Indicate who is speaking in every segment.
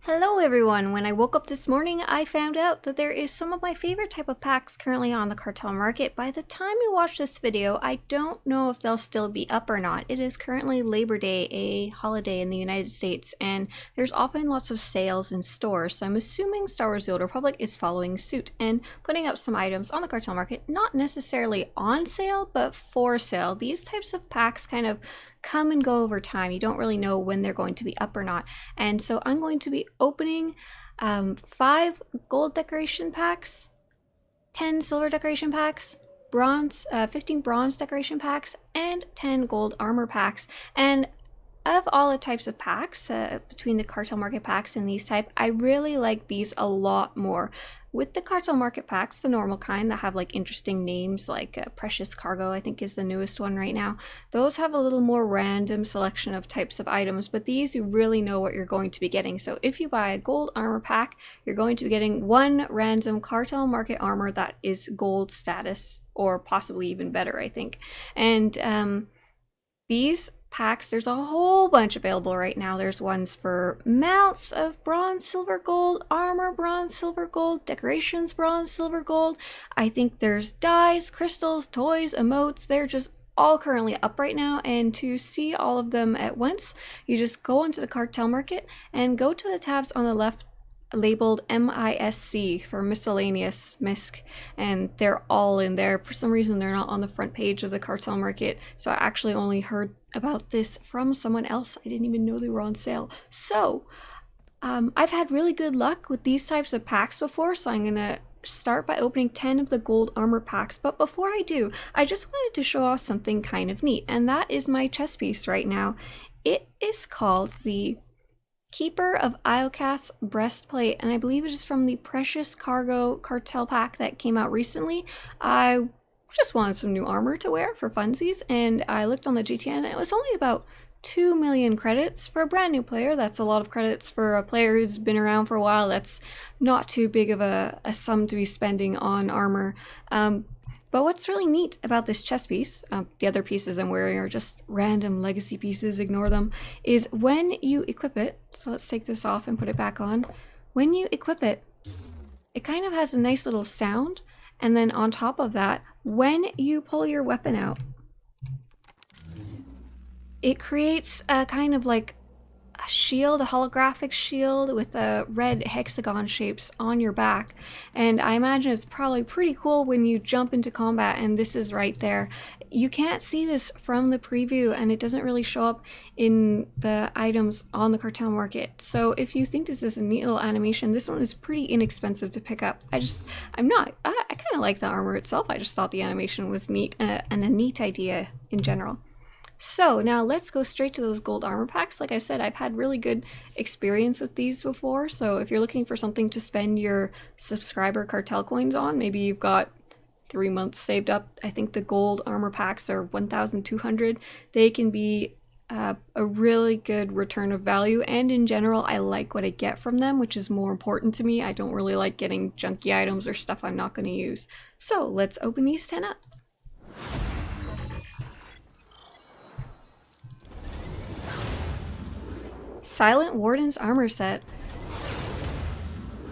Speaker 1: Hello everyone! When I woke up this morning, I found out that there is some of my favorite type of packs currently on the cartel market. By the time you watch this video, I don't know if they'll still be up or not. It is currently Labor Day, a holiday in the United States, and there's often lots of sales in stores, so I'm assuming Star Wars: The Old Republic is following suit and putting up some items on the cartel market, not necessarily on sale, but for sale. These types of packs kind of come and go over time. You don't really know when they're going to be up or not. And so I'm going to be opening 5 gold decoration packs, 10 silver decoration packs, 15 bronze decoration packs, and 10 gold armor packs. And of all the types of packs, between the cartel market packs and these type, I really like these a lot more. With the cartel market packs, the normal kind that have like interesting names like Precious Cargo, I think is the newest one right now, those have a little more random selection of types of items, but these you really know what you're going to be getting. So if you buy a gold armor pack, you're going to be getting one random cartel market armor that is gold status, or possibly even better, I think. And these packs, there's a whole bunch available right now. There's ones for mounts of bronze, silver, gold, armor, bronze, silver, gold, decorations, bronze, silver, gold. I think there's dies, crystals, toys, emotes. They're just all currently up right now, and to see all of them at once, you just go into the cartel market and go to the tabs on the left labeled MISC for miscellaneous misc, and they're all in there. For some reason they're not on the front page of the cartel market, so I actually only heard about this from someone else. I didn't even know they were on sale. So I've had really good luck with these types of packs before, so I'm gonna start by opening 10 of the gold armor packs. But before I do, I just wanted to show off something kind of neat, and that is my chess piece right now. It is called the Keeper of Iocast's breastplate, and I believe it is from the Precious Cargo cartel pack that came out recently. I just wanted some new armor to wear for funsies, and I looked on the GTN and it was only about 2 million credits for a brand new player. That's a lot of credits for a player who's been around for a while. That's not too big of a sum to be spending on armor. But what's really neat about this chest piece, the other pieces I'm wearing are just random legacy pieces, ignore them, is when you equip it, so let's take this off and put it back on. When you equip it, it kind of has a nice little sound, and then on top of that, when you pull your weapon out, it creates a kind of like a shield, a holographic shield with red hexagon shapes on your back, and I imagine it's probably pretty cool when you jump into combat, and this is right there. You can't see this from the preview, and it doesn't really show up in the items on the cartel market. So if you think this is a neat little animation, this one is pretty inexpensive to pick up. I kind of like the armor itself. I just thought the animation was neat, and a neat idea in general. So now let's go straight to those gold armor packs. Like I said, I've had really good experience with these before, so if you're looking for something to spend your subscriber cartel coins on, maybe you've got 3 months saved up. I think the gold armor packs are 1,200. They can be a really good return of value, and in general I like what I get from them, which is more important to me. I don't really like getting junky items or stuff I'm not going to use. So let's open these 10 up. Silent Warden's armor set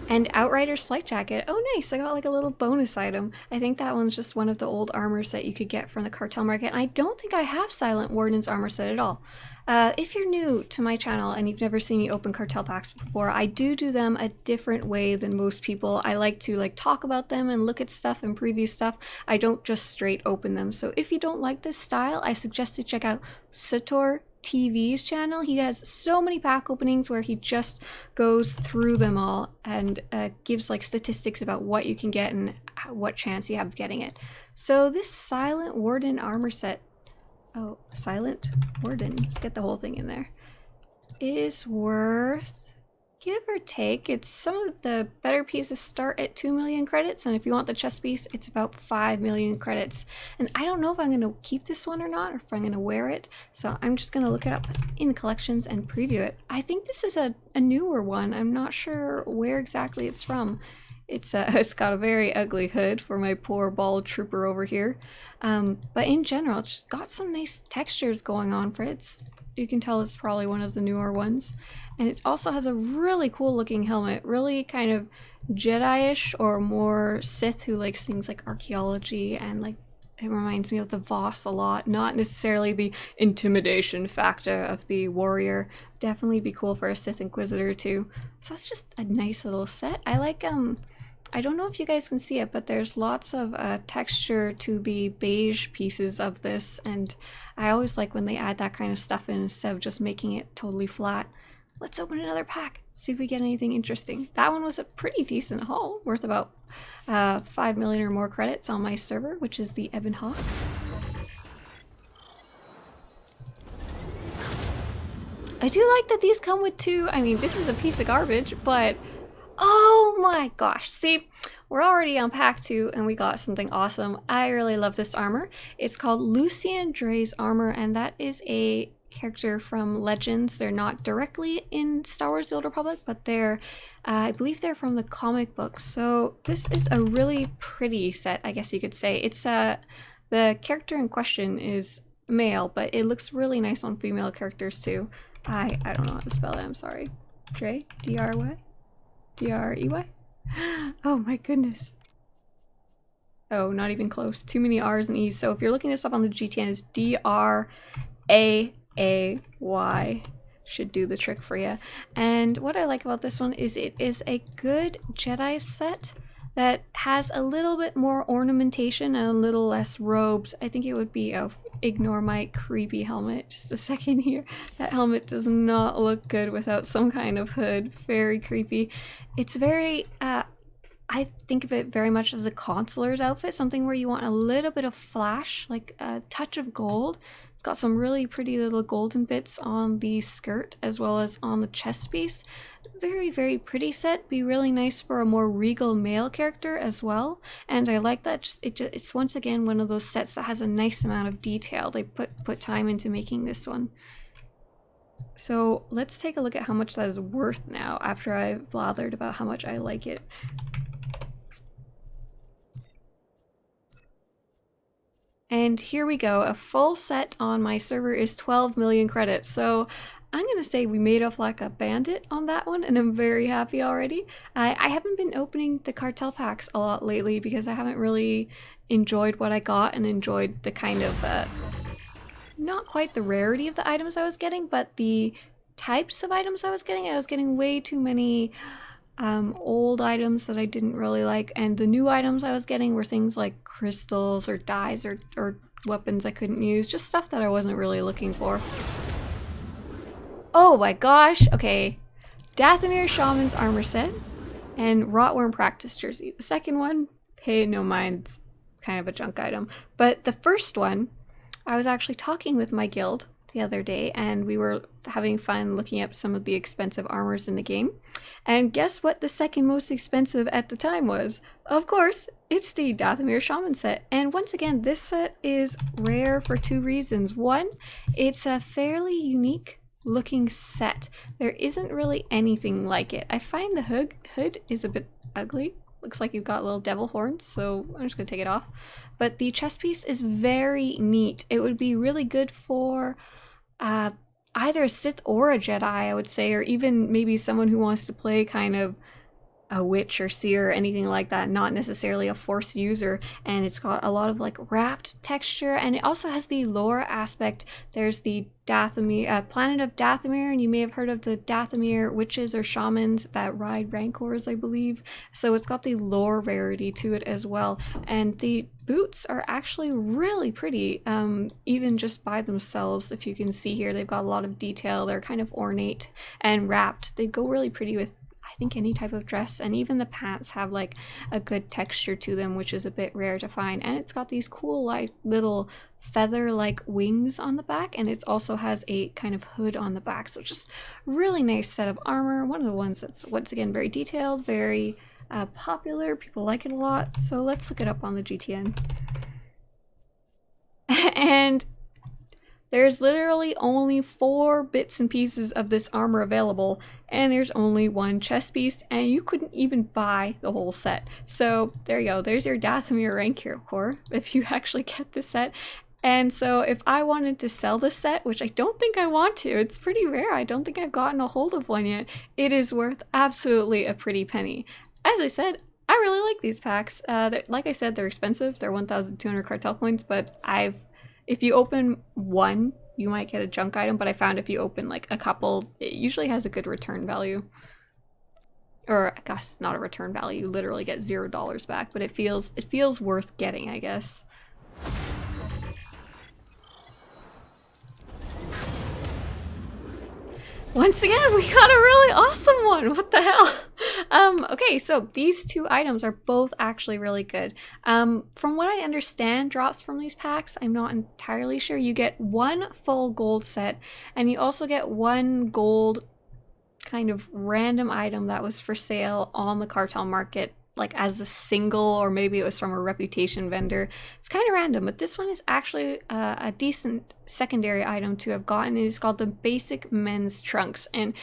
Speaker 1: and Outrider's flight jacket. Oh nice, I got like a little bonus item. I think that one's just one of the old armors that you could get from the cartel market, and I don't think I have Silent Warden's armor set at all. If you're new to my channel and you've never seen me open cartel packs before, I do them a different way than most people. I like to talk about them and look at stuff and preview stuff. I don't just straight open them. So if you don't like this style, I suggest to check out SWTOR TV's channel. He has so many pack openings where he just goes through them all and gives like statistics about what you can get and what chance you have of getting it. So this Silent Warden armor set, oh, Silent Warden, let's get the whole thing in there, is worth, give or take, it's some of the better pieces start at 2 million credits, and if you want the chest piece, it's about 5 million credits. And I don't know if I'm going to keep this one or not, or if I'm going to wear it, so I'm just going to look it up in the collections and preview it. I think this is a newer one. I'm not sure where exactly it's from. It's got a very ugly hood for my poor bald trooper over here. But in general, it's just got some nice textures going on for it. You can tell it's probably one of the newer ones. And it also has a really cool looking helmet, really kind of Jedi-ish or more Sith who likes things like archaeology, and like it reminds me of the Voss a lot, not necessarily the intimidation factor of the warrior. Definitely be cool for a Sith Inquisitor too. So that's just a nice little set. I like I don't know if you guys can see it, but there's lots of texture to the beige pieces of this, and I always like when they add that kind of stuff in instead of just making it totally flat. Let's open another pack, see if we get anything interesting. That one was a pretty decent haul, worth about 5 million or more credits on my server, which is the Ebon Hawk. I do like that these come with two. I mean, this is a piece of garbage, but oh my gosh. See, we're already on pack 2 and we got something awesome. I really love this armor. It's called Lucian Dre's armor, and that is a character from Legends. They're not directly in Star Wars: The Old Republic, but they're I believe they're from the comic books. So this is a really pretty set, I guess you could say. It's the character in question is male, but it looks really nice on female characters too. I don't know how to spell it, I'm sorry. Dre? D-R-Y? D-R-E-Y? Oh my goodness. Oh, not even close. Too many R's and E's. So if you're looking this up on the GTN, it's D-R-A-A-Y. Should do the trick for you. And what I like about this one is it is a good Jedi set that has a little bit more ornamentation and a little less robes. I think it would be, oh, ignore my creepy helmet just a second here. That helmet does not look good without some kind of hood. Very creepy. It's very, I think of it very much as a consular's outfit, something where you want a little bit of flash, like a touch of gold. It's got some really pretty little golden bits on the skirt as well as on the chest piece. Very, very pretty set. Be really nice for a more regal male character as well. And I like that it's once again one of those sets that has a nice amount of detail. They put time into making this one. So let's take a look at how much that is worth now after I've blathered about how much I like it. And here we go. A full set on my server is 12 million credits. So I'm going to say we made off like a bandit on that one, and I'm very happy already. I haven't been opening the cartel packs a lot lately because I haven't really enjoyed what I got and enjoyed the kind of, not quite the rarity of the items I was getting, but the types of items I was getting. I was getting way too many old items that I didn't really like, and the new items I was getting were things like crystals or dyes or weapons I couldn't use, just stuff that I wasn't really looking for. Oh my gosh, okay. Dathomir Shaman's armor set and Rotworm practice jersey. The second one, pay no mind, it's kind of a junk item. But the first one, I was actually talking with my guild the other day and we were having fun looking up some of the expensive armors in the game. And guess what the second most expensive at the time was? Of course, it's the Dathomir Shaman set. And once again, this set is rare for two reasons. One, it's a fairly unique looking set. There isn't really anything like it. I find the hood is a bit ugly. Looks like you've got little devil horns, so I'm just gonna take it off. But the chest piece is very neat. It would be really good for either a Sith or a Jedi, I would say, or even maybe someone who wants to play kind of a witch or seer or anything like that, not necessarily a Force user. And it's got a lot of like wrapped texture, and it also has the lore aspect. There's the Dathomir, planet of Dathomir, and you may have heard of the Dathomir witches or shamans that ride rancors, I believe. So it's got the lore rarity to it as well. And the boots are actually really pretty, even just by themselves. If you can see here, they've got a lot of detail. They're kind of ornate and wrapped. They go really pretty with, I think, any type of dress, and even the pants have like a good texture to them, which is a bit rare to find. And it's got these cool like little feather like wings on the back, and it also has a kind of hood on the back. So just really nice set of armor. One of the ones that's once again very detailed, very popular. People like it a lot. So let's look it up on the GTN. And There's literally only 4 bits and pieces of this armor available, and there's only 1 chest piece, and you couldn't even buy the whole set. So there you go, there's your Dathomir rank hero core if you actually get this set. And so if I wanted to sell this set, which I don't think I want to, it's pretty rare, I don't think I've gotten a hold of one yet, it is worth absolutely a pretty penny. As I said, I really like these packs. Like I said, they're expensive. They're 1,200 cartel coins, but if you open one, you might get a junk item, but I found if you open like a couple, it usually has a good return value. Or I guess not a return value, you literally get $0 back, but it feels worth getting, I guess. Once again, we got a really awesome one. What the hell? Okay, so these 2 items are both actually really good. From what I understand, drops from these packs, I'm not entirely sure. You get 1 full gold set, and you also get 1 gold kind of random item that was for sale on the cartel market, like as a single, or maybe it was from a reputation vendor. It's kind of random, but this one is actually a decent secondary item to have gotten. It is called the Basic Men's Trunks, and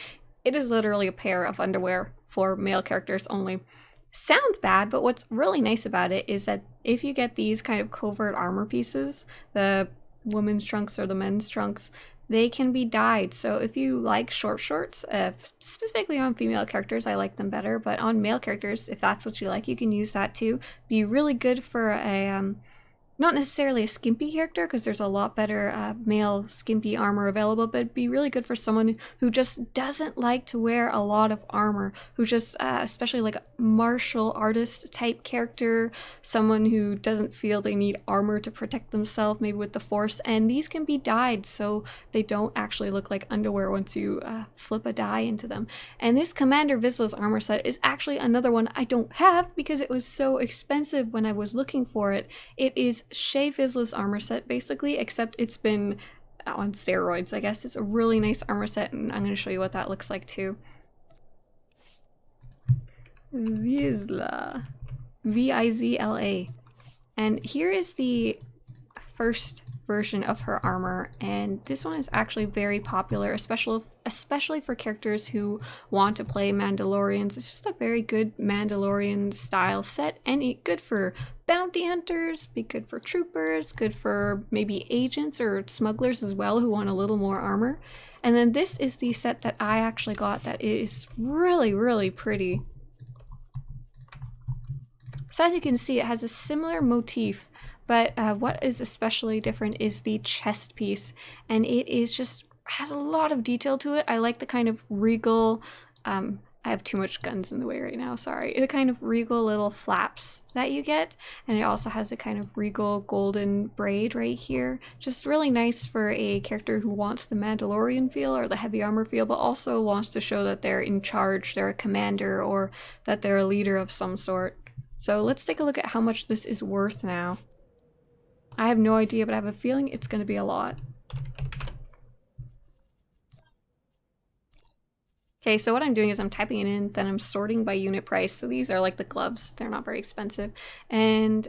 Speaker 1: it is literally a pair of underwear for male characters only. Sounds bad, but what's really nice about it is that if you get these kind of covert armor pieces, the women's trunks or the men's trunks, they can be dyed. So if you like short shorts, specifically on female characters, I like them better, but on male characters, if that's what you like, you can use that too. Be really good for a not necessarily a skimpy character, because there's a lot better male skimpy armor available, but it'd be really good for someone who just doesn't like to wear a lot of armor, who just, especially like a martial artist type character, someone who doesn't feel they need armor to protect themselves, maybe with the force, and these can be dyed so they don't actually look like underwear once you flip a dye into them. And this Commander Vizsla's armor set is actually another one I don't have because it was so expensive when I was looking for it. It is Shae Vizsla's armor set basically, except it's been on steroids, I guess. It's a really nice armor set, and I'm going to show you what that looks like too. Vizsla. V-I-Z-L-A. And here is the first version of her armor, and this one is actually very popular, especially for characters who want to play Mandalorians. It's just a very good Mandalorian style set, and good for bounty hunters, be good for troopers, good for maybe agents or smugglers as well who want a little more armor. And then this is the set that I actually got that is really, really pretty. So as you can see, it has a similar motif, but what is especially different is the chest piece, and it is just has a lot of detail to it. I like the kind of regal, I have too much guns in the way right now, sorry. The kind of regal little flaps that you get, and it also has a kind of regal golden braid right here. Just really nice for a character who wants the Mandalorian feel or the heavy armor feel, but also wants to show that they're in charge, they're a commander, or that they're a leader of some sort. So let's take a look at how much this is worth now. I have no idea, but I have a feeling it's going to be a lot. Okay, so what I'm doing is I'm typing it in, then I'm sorting by unit price. So these are like the gloves. They're not very expensive. And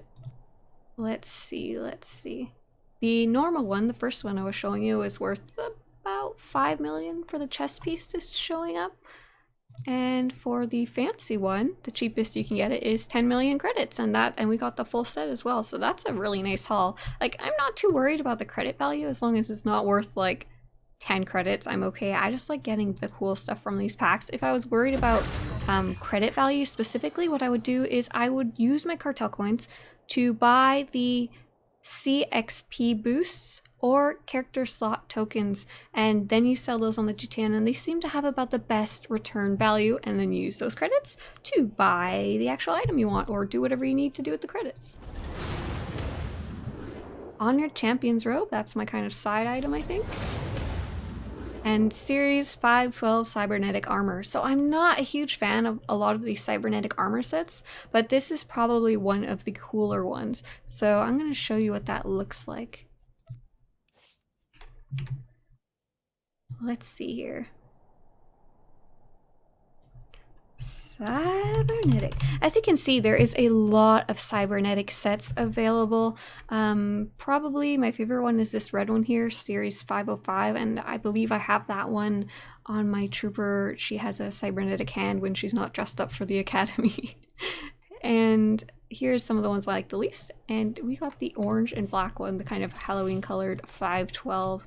Speaker 1: let's see. The normal one, the first one I was showing you, is worth about 5 million for the chest piece just showing up. And for the fancy one, the cheapest you can get it is 10 million credits, and we got the full set as well. So that's a really nice haul. Like, I'm not too worried about the credit value as long as it's not worth like 10 credits. I'm okay. I just like getting the cool stuff from these packs. If I was worried about credit value specifically, what I would do is I would use my cartel coins to buy the CXP boosts or character slot tokens, and then you sell those on the GTN, and they seem to have about the best return value, and then you use those credits to buy the actual item you want or do whatever you need to do with the credits. On your champion's robe, that's my kind of side item, I think. And Series 512 cybernetic armor. So I'm not a huge fan of a lot of these cybernetic armor sets, but this is probably one of the cooler ones. So I'm going to show you what that looks like. Let's see here. Cybernetic. As you can see, there is a lot of cybernetic sets available. Probably my favorite one is this red one here, Series 505, and I believe I have that one on my trooper. She has a cybernetic hand when she's not dressed up for the academy. And here's some of the ones I like the least. And we got the orange and black one, the kind of Halloween colored 512.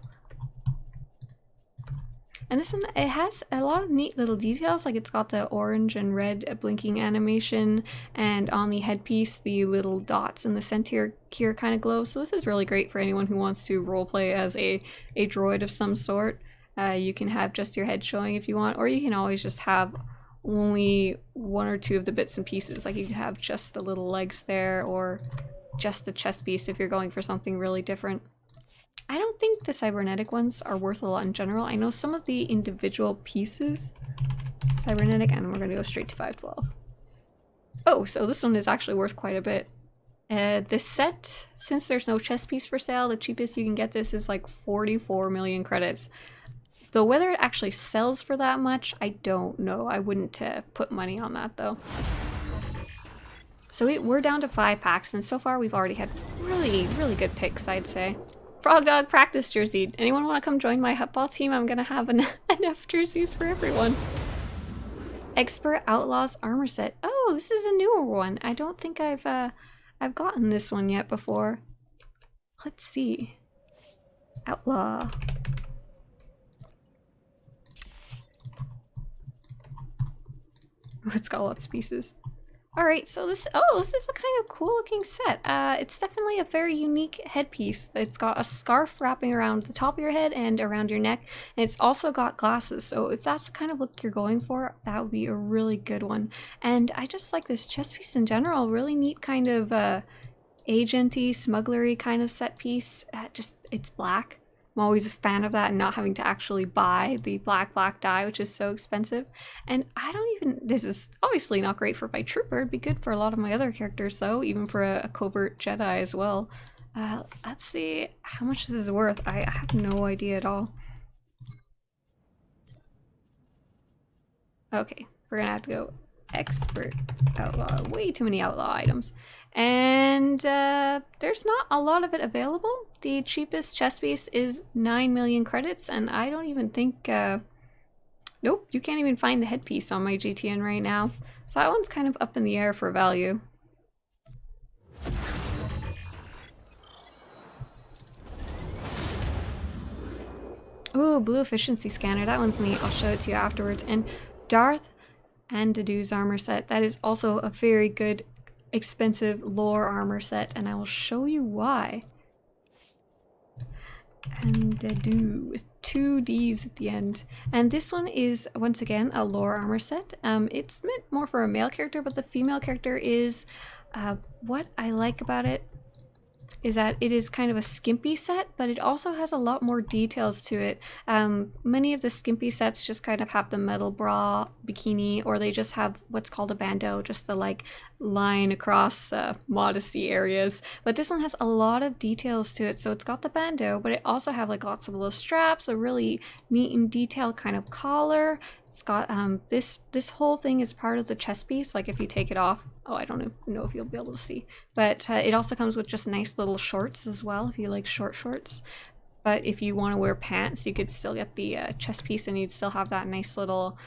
Speaker 1: And this one, it has a lot of neat little details, like it's got the orange and red blinking animation, and on the headpiece, the little dots in the center here kind of glow. So this is really great for anyone who wants to roleplay as a droid of some sort. You can have just your head showing if you want, or you can always just have only one or two of the bits and pieces. Like you could have just the little legs there, or just the chest piece if you're going for something really different. I don't think the cybernetic ones are worth a lot in general. I know some of the individual pieces, cybernetic, and we're gonna go straight to 512. Oh, so this one is actually worth quite a bit. This set, since there's no chest piece for sale, the cheapest you can get this is like 44 million credits. Though whether it actually sells for that much, I don't know. I wouldn't put money on that though. So we're down to 5 packs, and so far we've already had really, really good picks, I'd say. Frog Dog practice jersey. Anyone want to come join my Hutball team? I'm gonna have enough jerseys for everyone. Expert Outlaws armor set. Oh, this is a newer one. I don't think I've gotten this one yet before. Let's see. Outlaw. Oh, it's got lots of pieces. Alright, so this is a kind of cool looking set. It's definitely a very unique headpiece. It's got a scarf wrapping around the top of your head and around your neck, and it's also got glasses, so if that's the kind of look you're going for, that would be a really good one. And I just like this chest piece in general, really neat kind of agenty, smugglery kind of set piece. It's black. I'm always a fan of that, and not having to actually buy the black dye, which is so expensive. And I don't even, this is obviously not great for my trooper. It'd be good for a lot of my other characters though, even for a covert Jedi as well. Let's see how much this is worth. I have no idea at all. Okay, we're gonna have to go expert outlaw. Way too many outlaw items. And there's not a lot of it available. The cheapest chest piece is 9 million credits, and I don't even think, nope, you can't even find the headpiece on my GTN right now. So that one's kind of up in the air for value. Oh, blue efficiency scanner, that one's neat. I'll show it to you afterwards. And Darth and Dedoo's armor set, that is also a very good expensive lore armor set, and I will show you why. And Dedoo with 2 D's at the end. And this one is once again a lore armor set. It's meant more for a male character, but the female character is what I like about it is that it is kind of a skimpy set, but it also has a lot more details to it. Many of the skimpy sets just kind of have the metal bra, bikini, or they just have what's called a bandeau, just the like line across modesty areas. But this one has a lot of details to it. So it's got the bandeau, but it also have like lots of little straps, a really neat and detailed kind of collar. It's got this whole thing is part of the chest piece. Like if you take it off, oh, I don't know if you'll be able to see, but it also comes with just nice little shorts as well if you like short shorts. But if you want to wear pants, you could still get the chest piece, and you'd still have that nice little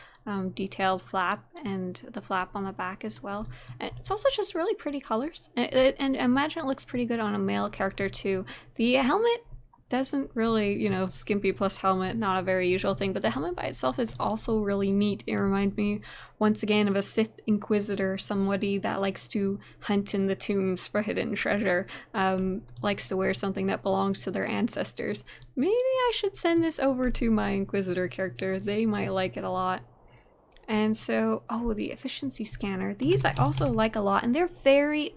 Speaker 1: detailed flap and the flap on the back as well. And it's also just really pretty colors, and imagine it looks pretty good on a male character too. The helmet doesn't really, you know, skimpy plus helmet, not a very usual thing, but the helmet by itself is also really neat. It reminds me once again of a Sith Inquisitor, somebody that likes to hunt in the tombs for hidden treasure, likes to wear something that belongs to their ancestors. Maybe I should send this over to my Inquisitor character. They might like it a lot. And so, oh, the efficiency scanner. These I also like a lot, and they're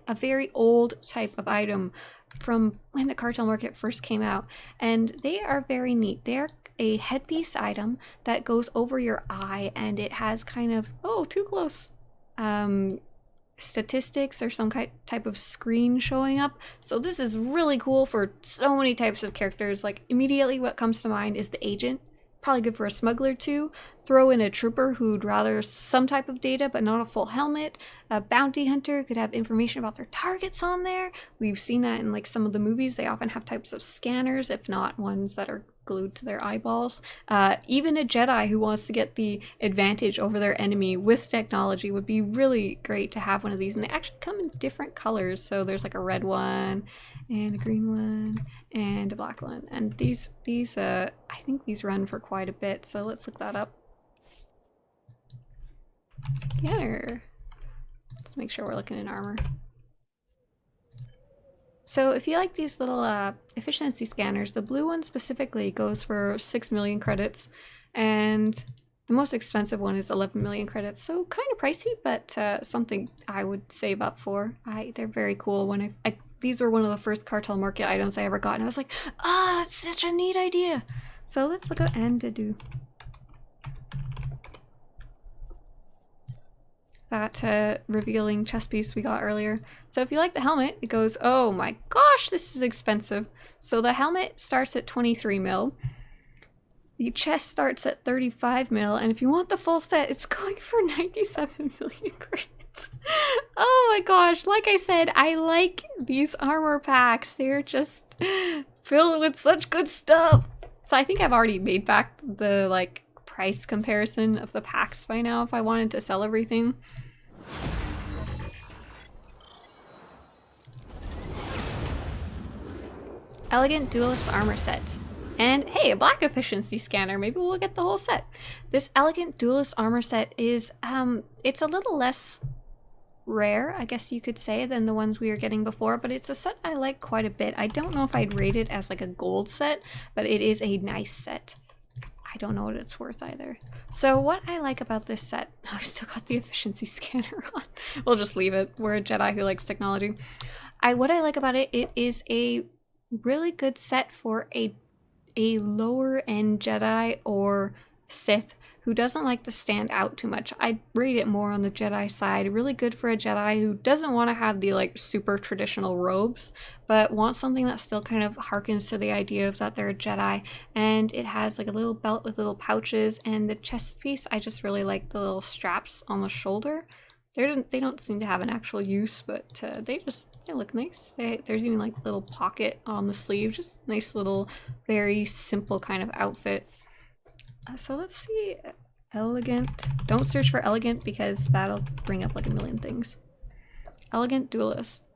Speaker 1: a very old type of item from when the cartel market first came out, and they are very neat. They're a headpiece item that goes over your eye, and it has kind of, oh, too close, statistics or some type of screen showing up. So this is really cool for so many types of characters. Like immediately what comes to mind is the agent. probably good for a smuggler too. Throw in a trooper who'd rather some type of data but not a full helmet. A bounty hunter could have information about their targets on there. We've seen that in like some of the movies. They often have types of scanners, if not ones that are glued to their eyeballs. Even a Jedi who wants to get the advantage over their enemy with technology would be really great to have one of these. And they actually come in different colors. So there's like a red one and a green one and a black one. And these I think these run for quite a bit. So let's look that up. Scanner. Let's make sure we're looking in armor. So if you like these little efficiency scanners, the blue one specifically goes for 6 million credits, and the most expensive one is 11 million credits. So kind of pricey, but something I would save up for. They're very cool. When these were one of the first cartel market items I ever got, and I was like, it's such a neat idea. So let's look at Andadu. That revealing chest piece we got earlier. So if you like the helmet, it goes, oh my gosh, this is expensive. So the helmet starts at 23 mil. The chest starts at 35 mil. And if you want the full set, it's going for 97 million credits. Oh my gosh, like I said, I like these armor packs. They're just filled with such good stuff. So I think I've already made back the like price comparison of the packs by now if I wanted to sell everything. Elegant Duelist Armor Set. And hey, a black efficiency scanner. Maybe we'll get the whole set. This Elegant Duelist Armor Set is, it's a little less rare, I guess you could say, than the ones we were getting before, but it's a set I like quite a bit. I don't know if I'd rate it as like a gold set, but it is a nice set. I don't know what it's worth either. So what I like about this set, I've still got the efficiency scanner on. We'll just leave it. We're a Jedi who likes technology. What I like about it, it is a really good set for a lower end Jedi or Sith who doesn't like to stand out too much. I'd rate it more on the Jedi side. Really good for a Jedi who doesn't want to have the like super traditional robes, but wants something that still kind of harkens to the idea of that they're a Jedi. And it has like a little belt with little pouches, and the chest piece, I just really like the little straps on the shoulder. They don't seem to have an actual use, but they look nice. There's even like a little pocket on the sleeve, just nice little, very simple kind of outfit. So let's see, elegant. Don't search for elegant because that'll bring up like a million things. Elegant Duelist.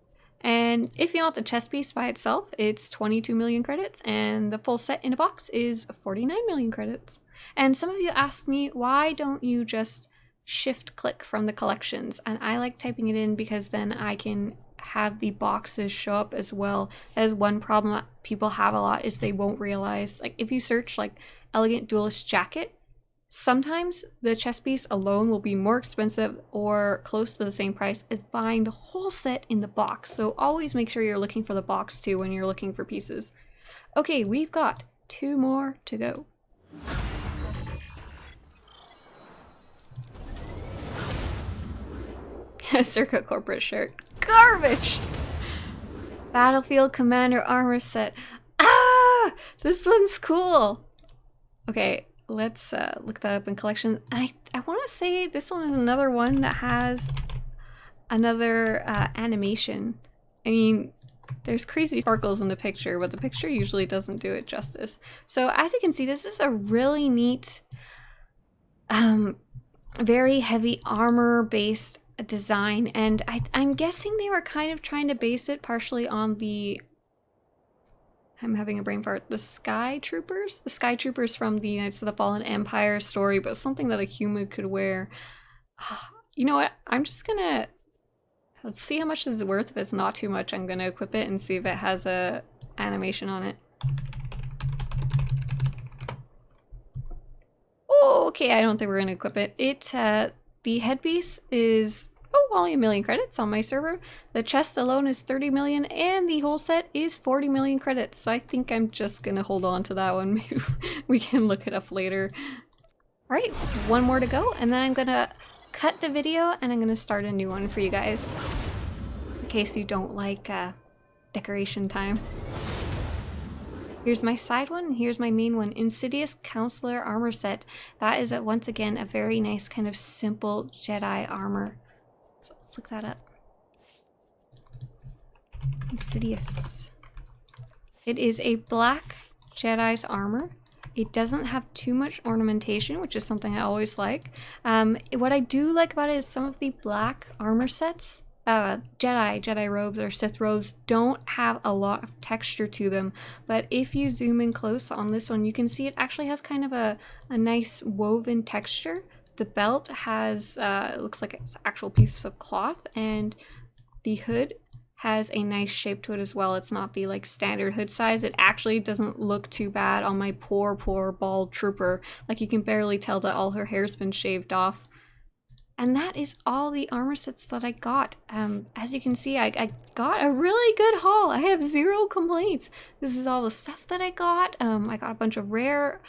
Speaker 1: And if you want the chest piece by itself, it's 22 million credits, and the full set in a box is 49 million credits. And some of you asked me, why don't you just shift click from the collections? And I like typing it in because then I can have the boxes show up as well. As one problem that people have a lot is they won't realize, like if you search like Elegant Duelist Jacket, sometimes the chest piece alone will be more expensive or close to the same price as buying the whole set in the box. So always make sure you're looking for the box too when you're looking for pieces. Okay, we've got 2 more to go. Circuit corporate shirt. Garbage! Battlefield Commander Armor Set. Ah! This one's cool! Okay, let's look that up in collection. I want to say this one is another one that has another animation. I mean, there's crazy sparkles in the picture, but the picture usually doesn't do it justice. So as you can see, this is a really neat, very heavy armor-based design, and I'm guessing they were kind of trying to base it partially on the, I'm having a brain fart, the Sky Troopers? The Sky Troopers from the Knights of the Fallen Empire story, but something that a human could wear. You know what? I'm just gonna, let's see how much this is worth. If it's not too much, I'm gonna equip it and see if it has a animation on it. Oh, okay, I don't think we're gonna equip it. The headpiece is, only 1 million credits on my server. The chest alone is 30 million, and the whole set is 40 million credits. So I think I'm just gonna hold on to that one. Maybe we can look it up later. All right, 1 more to go, and then I'm gonna cut the video and I'm gonna start a new one for you guys, in case you don't like decoration time. Here's my side one, and here's my main one. Insidious Counselor armor set. That is, once again, a very nice kind of simple Jedi armor. So let's look that up. Insidious. It is a black Jedi's armor. It doesn't have too much ornamentation, which is something I always like. What I do like about it is some of the black armor sets, Jedi robes or Sith robes, don't have a lot of texture to them. But if you zoom in close on this one, you can see it actually has kind of a nice woven texture. The belt has, it looks like it's an actual piece of cloth, and the hood has a nice shape to it as well. It's not the like standard hood size. It actually doesn't look too bad on my poor bald trooper. Like, you can barely tell that all her hair's been shaved off. And that is all the armor sets that I got. As you can see, I got a really good haul. I have 0 complaints. This is all the stuff that I got. I got a bunch of rare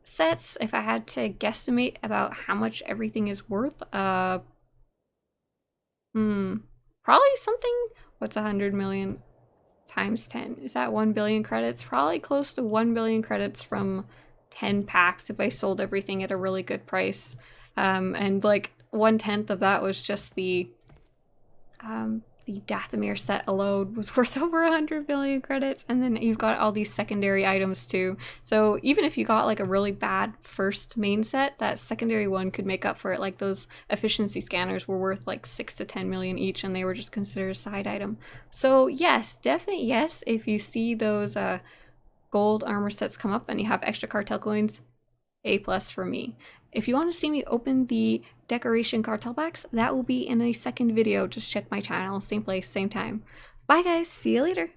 Speaker 1: sets. If I had to guesstimate about how much everything is worth, probably something. What's 100 million times 10? Is that 1 billion credits? Probably close to 1 billion credits from 10 packs if I sold everything at a really good price. And like 1/10 of that was just the Dathomir set alone was worth over 100 billion credits, and then you've got all these secondary items too. So even if you got like a really bad first main set, that secondary one could make up for it. Like, those efficiency scanners were worth like 6 to 10 million each, and they were just considered a side item. So yes, definite yes, if you see those gold armor sets come up and you have extra cartel coins, A+ for me. If you want to see me open the decoration cartel packs, that will be in a second video. Just check my channel, same place, same time. Bye guys, see you later.